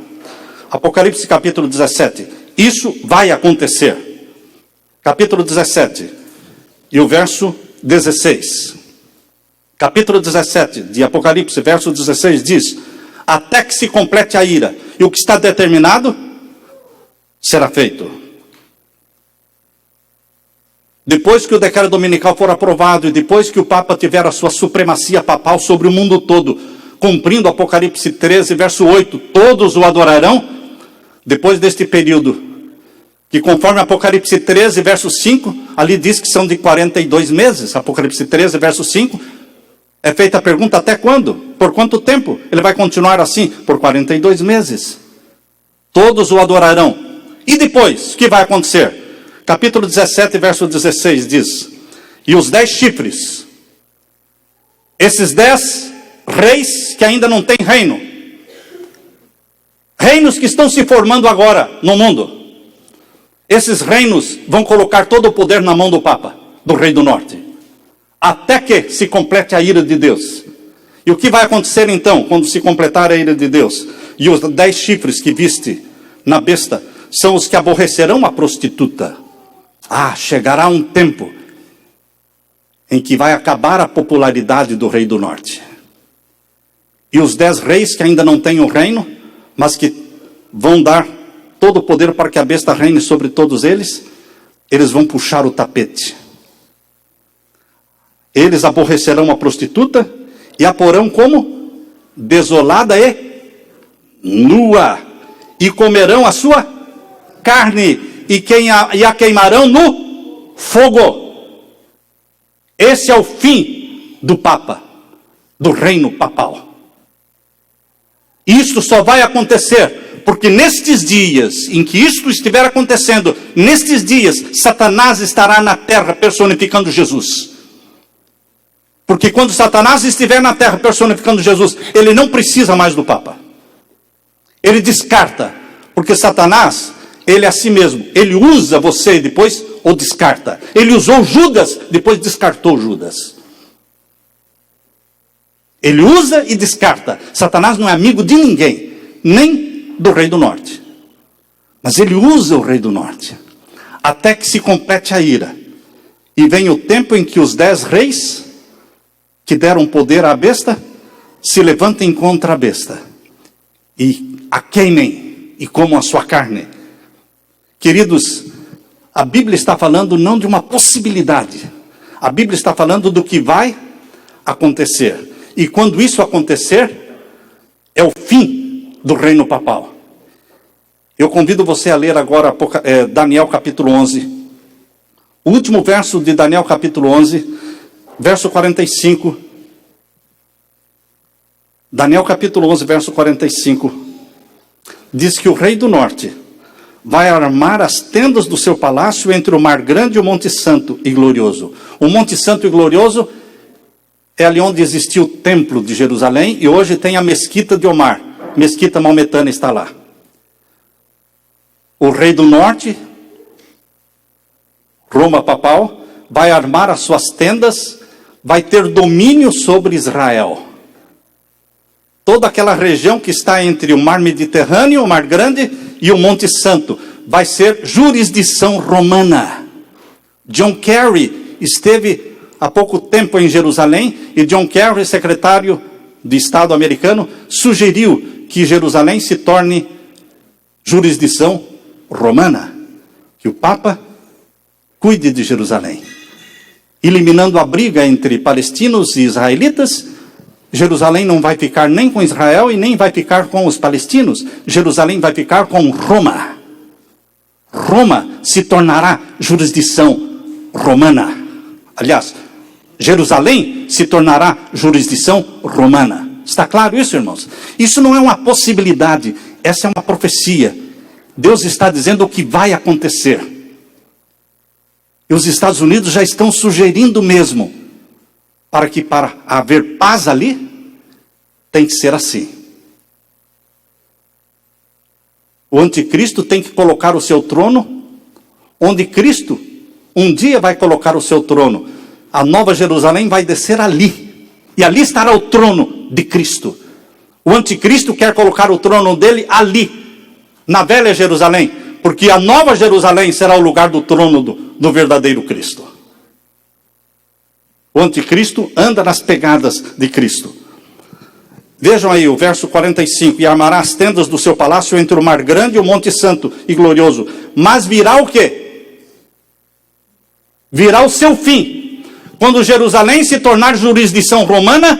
A: Apocalipse capítulo 17. Isso vai acontecer. Capítulo 17, e o verso 16. Capítulo 17 de Apocalipse, verso 16 diz: até que se complete a ira, e o que está determinado será feito. Depois que o decreto dominical for aprovado, e depois que o Papa tiver a sua supremacia papal sobre o mundo todo, cumprindo Apocalipse 13, verso 8, todos o adorarão. Depois deste período, que conforme Apocalipse 13, verso 5, ali diz que são de 42 meses. Apocalipse 13, verso 5, é feita a pergunta: até quando? Por quanto tempo? Ele vai continuar assim? Por 42 meses. Todos o adorarão. E depois, o que vai acontecer? Capítulo 17, verso 16 diz: e os 10 chifres, esses 10 reis que ainda não têm reino, reinos que estão se formando agora no mundo, esses reinos vão colocar todo o poder na mão do Papa, do rei do norte, até que se complete a ira de Deus. E o que vai acontecer então, quando se completar a ira de Deus? E os 10 chifres que viste na besta são os que aborrecerão a prostituta. Chegará um tempo em que vai acabar a popularidade do rei do norte. E os 10 reis que ainda não têm o reino, mas que vão dar todo o poder para que a besta reine sobre todos eles, eles vão puxar o tapete. Eles aborrecerão a prostituta e a porão como desolada e nua, e comerão a sua carne e a queimarão no fogo. Esse é o fim do Papa, do reino papal. Isso só vai acontecer porque nestes dias em que isto estiver acontecendo, nestes dias, Satanás estará na terra personificando Jesus. Porque quando Satanás estiver na terra personificando Jesus, ele não precisa mais do Papa. Ele descarta, porque Satanás, ele é a si mesmo. Ele usa você e depois o descarta. Ele usou Judas, depois descartou Judas. Ele usa e descarta. Satanás não é amigo de ninguém, nem do rei do norte. Mas ele usa o rei do norte, até que se complete a ira. E vem o tempo em que os 10 reis, que deram poder à besta, se levantem contra a besta. E a queimem, e comam a sua carne. Queridos, a Bíblia está falando não de uma possibilidade. A Bíblia está falando do que vai acontecer. E quando isso acontecer, é o fim do reino papal. Eu convido você a ler agora Daniel capítulo 11. O último verso de Daniel capítulo 11, verso 45. Daniel capítulo 11, verso 45. Diz que o rei do norte vai armar as tendas do seu palácio entre o mar grande e o monte santo e glorioso. O monte santo e glorioso é ali onde existiu o templo de Jerusalém, e hoje tem a mesquita de Omar. Mesquita maometana está lá. O rei do norte, Roma papal, vai armar as suas tendas, vai ter domínio sobre Israel. Toda aquela região que está entre o mar Mediterrâneo, o mar grande e o Monte Santo, vai ser jurisdição romana. John Kerry esteve há pouco tempo em Jerusalém, e John Kerry, secretário de Estado americano, sugeriu que Jerusalém se torne jurisdição romana, que o Papa cuide de Jerusalém, eliminando a briga entre palestinos e israelitas. Jerusalém não vai ficar nem com Israel e nem vai ficar com os palestinos. Jerusalém vai ficar com Roma. Roma se tornará jurisdição romana. Aliás, Jerusalém se tornará jurisdição romana. Está claro isso, irmãos? Isso não é uma possibilidade, essa é uma profecia. Deus está dizendo o que vai acontecer. E os Estados Unidos já estão sugerindo mesmo, para haver paz ali, tem que ser assim. O anticristo tem que colocar o seu trono onde Cristo um dia vai colocar o seu trono. A nova Jerusalém vai descer ali, e ali estará o trono de Cristo. O anticristo quer colocar o trono dele ali, na velha Jerusalém, porque a nova Jerusalém será o lugar do trono do verdadeiro Cristo. O anticristo anda nas pegadas de Cristo. Vejam aí o verso 45. E armará as tendas do seu palácio entre o mar grande e o monte santo e glorioso. Mas virá o quê? Virá o seu fim. Quando Jerusalém se tornar jurisdição romana,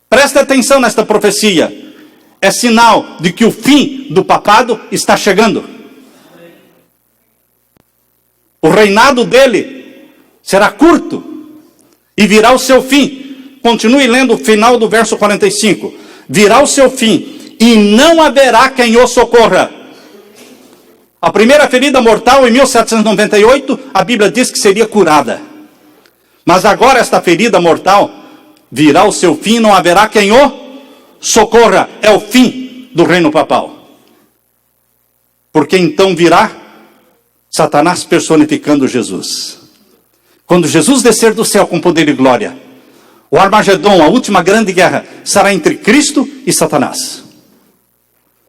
A: presta atenção nesta profecia. É sinal de que o fim do papado está chegando. O reinado dele será curto e virá o seu fim. Continue lendo o final do verso 45. Virá o seu fim e não haverá quem o socorra. A primeira ferida mortal em 1798, a Bíblia diz que seria curada. Mas agora esta ferida mortal virá o seu fim, não haverá quem o socorra. É o fim do reino papal. Porque então virá Satanás personificando Jesus. Quando Jesus descer do céu com poder e glória, o Armagedon, a última grande guerra, será entre Cristo e Satanás.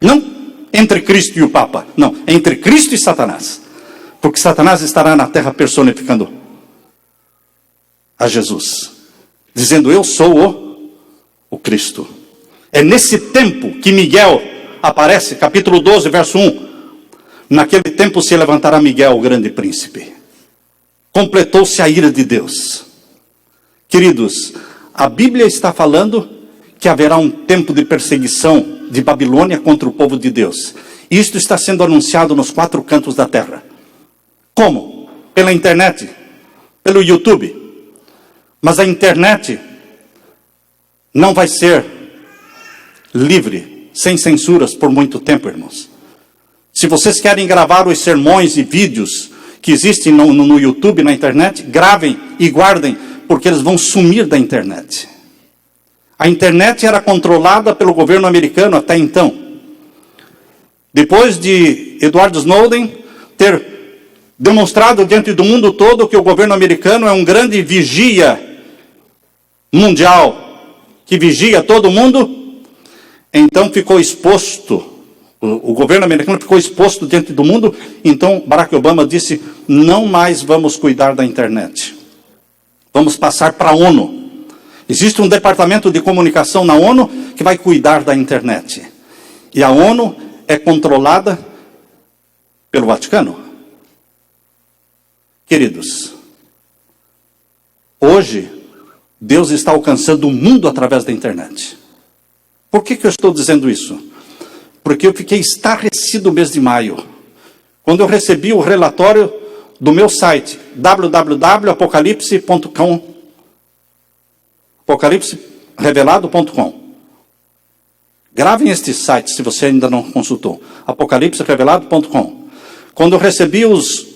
A: Não entre Cristo e o Papa. Não, entre Cristo e Satanás. Porque Satanás estará na terra personificando a Jesus, dizendo: eu sou o Cristo. É nesse tempo que Miguel aparece, capítulo 12, verso 1. Naquele tempo se levantará Miguel, o grande príncipe. Completou-se a ira de Deus. Queridos, a Bíblia está falando que haverá um tempo de perseguição de Babilônia contra o povo de Deus. Isto está sendo anunciado nos 4 cantos da terra. Como? Pela internet, pelo YouTube. Mas a internet não vai ser livre, sem censuras, por muito tempo, irmãos. Se vocês querem gravar os sermões e vídeos que existem no YouTube, na internet, gravem e guardem, porque eles vão sumir da internet. A internet era controlada pelo governo americano até então. Depois de Edward Snowden ter demonstrado diante do mundo todo que o governo americano é um grande vigia mundial, que vigia todo mundo, então ficou exposto, o governo americano ficou exposto diante do mundo. Então Barack Obama disse: não mais vamos cuidar da internet, vamos passar para a ONU. Existe um departamento de comunicação na ONU que vai cuidar da internet. E a ONU é controlada pelo Vaticano. Queridos, hoje Deus está alcançando o mundo através da internet. Por que eu estou dizendo isso? Porque eu fiquei estarrecido no mês de maio, quando eu recebi o relatório do meu site, www.apocalipse.com, apocalipserevelado.com. Gravem este site se você ainda não consultou, apocalipserevelado.com. Quando eu recebi os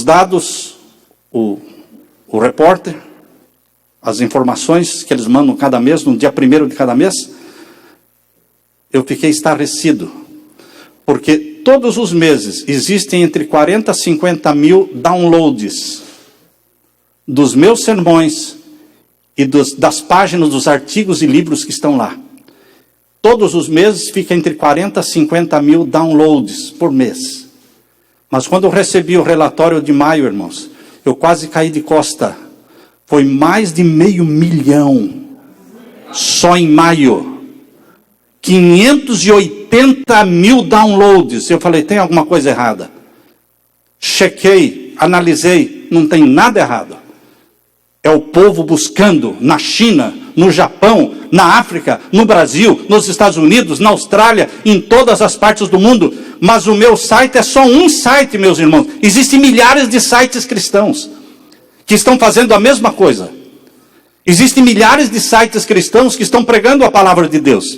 A: dados, o repórter, as informações que eles mandam cada mês, no dia 1º de cada mês, eu fiquei estarrecido, porque todos os meses existem entre 40 a 50 mil downloads dos meus sermões e das páginas dos artigos e livros que estão lá. Todos os meses fica entre 40 a 50 mil downloads por mês. Mas quando eu recebi o relatório de maio, irmãos, eu quase caí de costa. Foi mais de 500 mil só em maio. 580 mil downloads. Eu falei: tem alguma coisa errada. Chequei, analisei, não tem nada errado. É o povo buscando na China, no Japão, na África, no Brasil, nos Estados Unidos, na Austrália, em todas as partes do mundo. Mas o meu site é só um site, meus irmãos. Existem milhares de sites cristãos que estão fazendo a mesma coisa. Existem milhares de sites cristãos que estão pregando a palavra de Deus.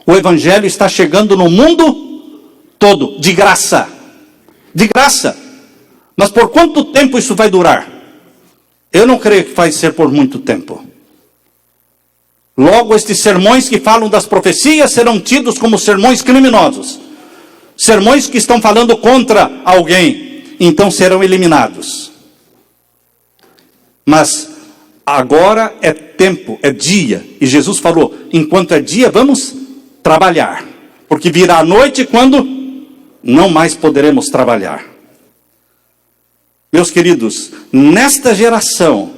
A: O evangelho está chegando no mundo todo, de graça. De graça. Mas por quanto tempo isso vai durar? Eu não creio que vai ser por muito tempo. Logo, estes sermões que falam das profecias serão tidos como sermões criminosos. Sermões que estão falando contra alguém, então serão eliminados. Mas agora é tempo, é dia. E Jesus falou: enquanto é dia, vamos trabalhar. Porque virá a noite quando não mais poderemos trabalhar. Meus queridos, nesta geração,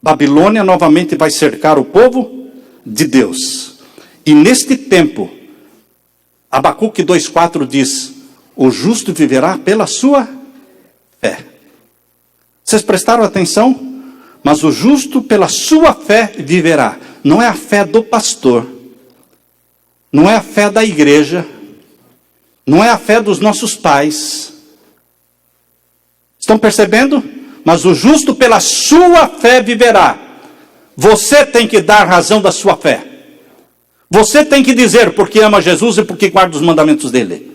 A: Babilônia novamente vai cercar o povo de Deus. E neste tempo, Abacuque 2,4 diz: o justo viverá pela sua fé. Vocês prestaram atenção? Mas o justo pela sua fé viverá. Não é a fé do pastor, não é a fé da igreja, não é a fé dos nossos pais. Estão percebendo? Mas o justo pela sua fé viverá. Você tem que dar razão da sua fé. Você tem que dizer porque ama Jesus e porque guarda os mandamentos dele.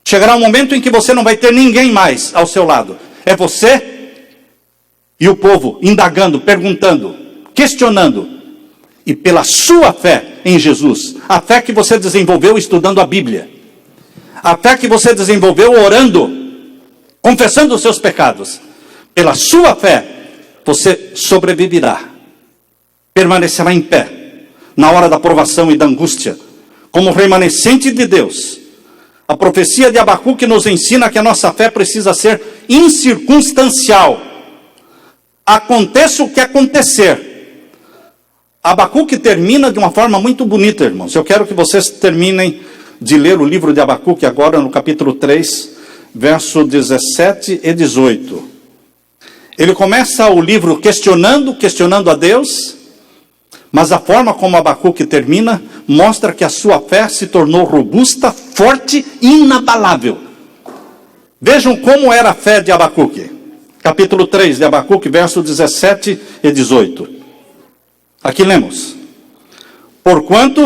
A: Chegará um momento em que você não vai ter ninguém mais ao seu lado. É você e o povo indagando, perguntando, questionando. E pela sua fé em Jesus, a fé que você desenvolveu estudando a Bíblia, a fé que você desenvolveu orando, confessando os seus pecados, pela sua fé, você sobreviverá, permanecerá em pé, na hora da provação e da angústia, como remanescente de Deus. A profecia de Abacuque nos ensina que a nossa fé precisa ser incircunstancial. Aconteça o que acontecer. Abacuque termina de uma forma muito bonita, irmãos. Eu quero que vocês terminem de ler o livro de Abacuque agora no capítulo 3, verso 17 e 18. Ele começa o livro questionando a Deus, mas a forma como Abacuque termina mostra que a sua fé se tornou robusta, forte e inabalável. Vejam como era a fé de Abacuque. Capítulo 3 de Abacuque, verso 17 e 18. Aqui lemos: porquanto,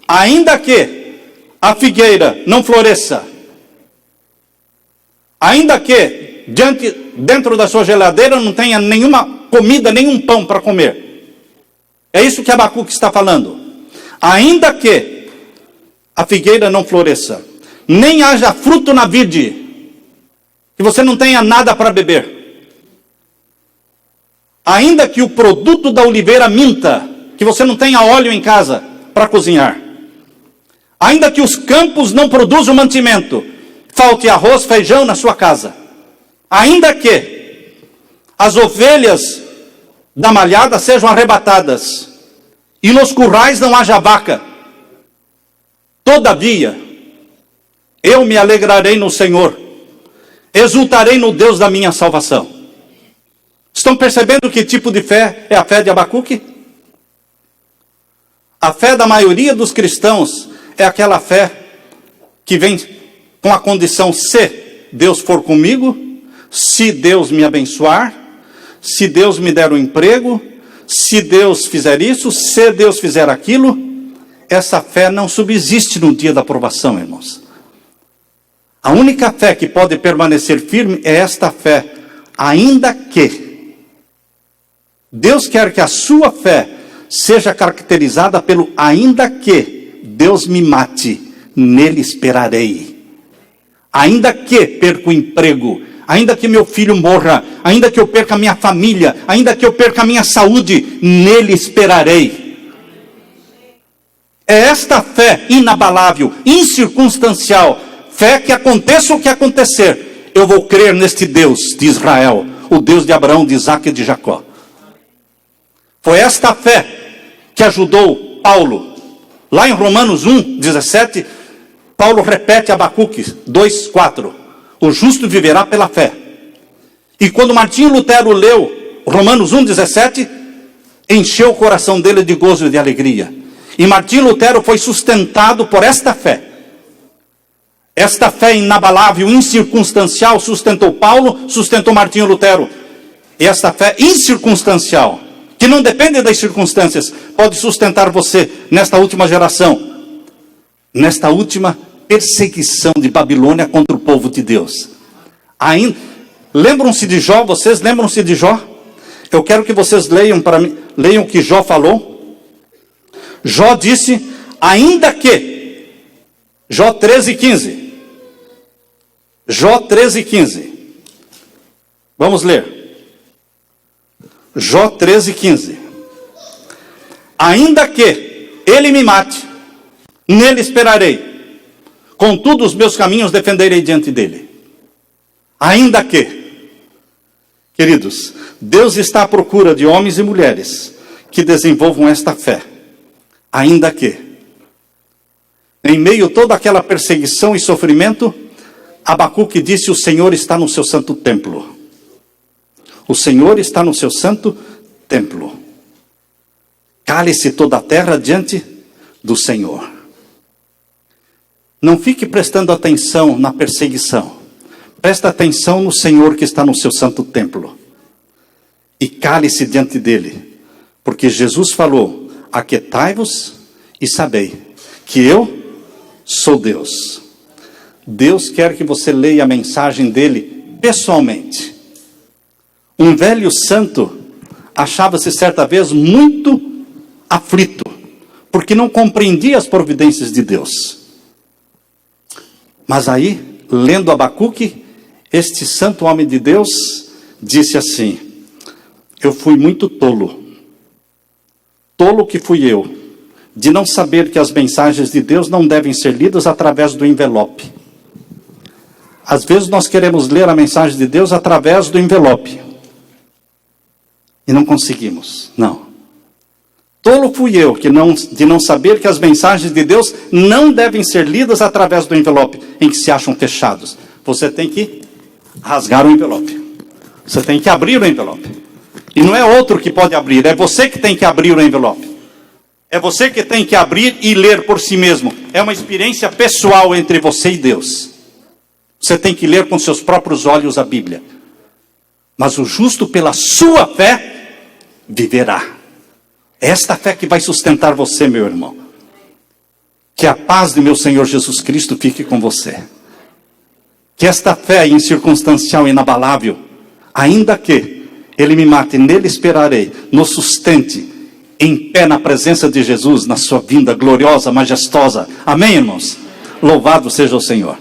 A: ainda que a figueira não floresça, ainda que dentro da sua geladeira não tenha nenhuma comida, nenhum pão para comer. É isso que Abacuque está falando. Ainda que a figueira não floresça, nem haja fruto na vide, que você não tenha nada para beber. Ainda que o produto da oliveira minta, que você não tenha óleo em casa para cozinhar. Ainda que os campos não produzam mantimento, falte arroz, feijão na sua casa. Ainda que as ovelhas da malhada sejam arrebatadas, e nos currais não haja vaca. Todavia, eu me alegrarei no Senhor, exultarei no Deus da minha salvação. Estão percebendo que tipo de fé é a fé de Abacuque? A fé da maioria dos cristãos é aquela fé que vem com a condição: se Deus for comigo, se Deus me abençoar, se Deus me der um emprego, se Deus fizer isso, se Deus fizer aquilo. Essa fé não subsiste no dia da provação, irmãos. A única fé que pode permanecer firme é esta fé, ainda que. Deus quer que a sua fé seja caracterizada pelo ainda que Deus me mate, nele esperarei. Ainda que perca o emprego, ainda que meu filho morra, ainda que eu perca a minha família, ainda que eu perca a minha saúde, nele esperarei. É esta fé inabalável, incircunstancial, fé que aconteça o que acontecer, eu vou crer neste Deus de Israel, o Deus de Abraão, de Isaque e de Jacó. Foi esta fé que ajudou Paulo. Lá em Romanos 1, 17, Paulo repete Abacuque 2, 4. O justo viverá pela fé. E quando Martinho Lutero leu Romanos 1, 17, encheu o coração dele de gozo e de alegria. E Martinho Lutero foi sustentado por esta fé. Esta fé inabalável, incircunstancial, sustentou Paulo, sustentou Martinho Lutero. E esta fé incircunstancial, que não depende das circunstâncias, pode sustentar você nesta última geração, nesta última perseguição de Babilônia contra o povo de Deus. Ainda, lembram-se de Jó? Vocês lembram-se de Jó? Eu quero que vocês leiam para mim, leiam o que Jó falou. Jó disse, ainda que, Jó 13:15. Jó 13:15. Vamos ler. Jó 13:15. Ainda que ele me mate, nele esperarei. Contudo, os meus caminhos defenderei diante dele. Ainda que, queridos, Deus está à procura de homens e mulheres que desenvolvam esta fé. Ainda que, em meio a toda aquela perseguição e sofrimento, Abacuque disse: o Senhor está no seu santo templo. O Senhor está no seu santo templo. Cale-se toda a terra diante do Senhor. Não fique prestando atenção na perseguição. Presta atenção no Senhor que está no seu santo templo. E cale-se diante dele. Porque Jesus falou: aquietai-vos e sabei que eu sou Deus. Deus quer que você leia a mensagem dele pessoalmente. Um velho santo achava-se certa vez muito aflito, porque não compreendia as providências de Deus. Mas aí, lendo Abacuque, este santo homem de Deus disse assim: eu fui muito tolo. Tolo que fui eu, de não saber que as mensagens de Deus não devem ser lidas através do envelope. Às vezes nós queremos ler a mensagem de Deus através do envelope. E não conseguimos, não. Tolo fui eu de não saber que as mensagens de Deus não devem ser lidas através do envelope em que se acham fechados. Você tem que rasgar o envelope. Você tem que abrir o envelope. E não é outro que pode abrir, é você que tem que abrir o envelope. É você que tem que abrir e ler por si mesmo. É uma experiência pessoal entre você e Deus. Você tem que ler com seus próprios olhos a Bíblia. Mas o justo pela sua fé viverá. É esta fé que vai sustentar você, meu irmão. Que a paz de meu Senhor Jesus Cristo fique com você. Que esta fé incircunstancial, inabalável, ainda que Ele me mate, nele esperarei, nos sustente, em pé na presença de Jesus, na sua vinda gloriosa, majestosa. Amém, irmãos? Louvado seja o Senhor.